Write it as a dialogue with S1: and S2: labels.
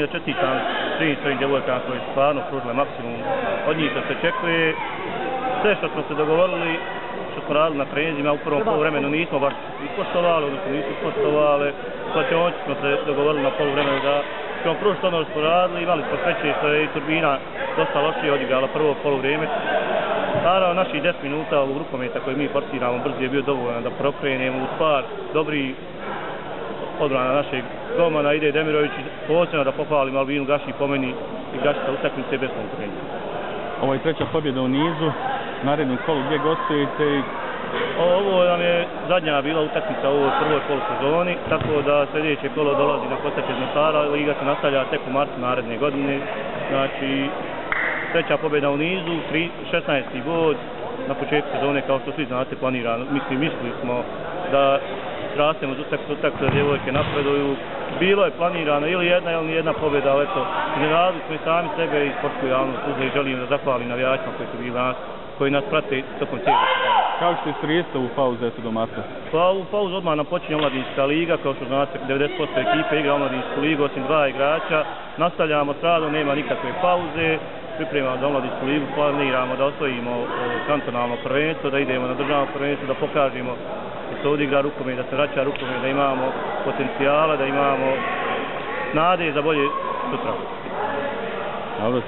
S1: želim da čestitam svim djevojkama koji su stvarno pružile maksimum od njih što se očekuje. Sve što smo se dogovorili, što smo radili na treninzima u prvom poluvremenu nismo baš ispoštovali, odnosno nisu ispoštovali. Slačeonci smo se dogovorili na poluvremenu da ćemo pružiti ono što smo radili, imali smo sreće što je i Turbina dosta lošije odigrala prvo poluvrijeme. Naravno, naših 10 minuta ovog rukometa koji mi forsiramo brzo je bio dovoljno da prokrenemo uz par dobrih odbrana našeg golmana Ide Demirović, posebno da pohvalim Albinu Gaši po meni i Gašica utakmice bez konkurencije.
S2: Ovo je treća pobjeda u nizu, narednom kolu gdje gostujete i...
S1: Ovo nam je zadnja bila utakmica u ovoj prvoj polusezoni, tako da sljedeće kolo dolazi na Kostače iz Mostara, liga se nastavlja tek u martu naredne godine. Znači, treća pobjeda u nizu, 16. bod na početku sezone, kao što svi znate, planirano. Mislili smo da rastemo uz utakmicu da djevojke napreduju. Bilo je planirano ili jedna ili nijedna pobjeda, ali eto, iznenadili smo i sami sebe i sportsku javnost i želim da zahvalim navijačima koji su bili danas, koji nas prate tokom cijele sezone.
S2: Kako ćete iskoristiti ovu pauzu do marta?
S1: Pa ovu pauzu odmah nam počinje omladinska liga, kao što znate 90% ekipe igra omladinsku ligu, osim 2 igrača. Nastavljamo s radom, nema nikakve pauze, pripremamo za omladinsku ligu, planiramo da osvojimo kantonalno prvenstvo, da idemo na državno prvenstvo, da pokažemo da se odigra rukomet, da se vraća rukomet, da imamo potencijala, da imamo nade za bolje sutra.
S2: Dobro,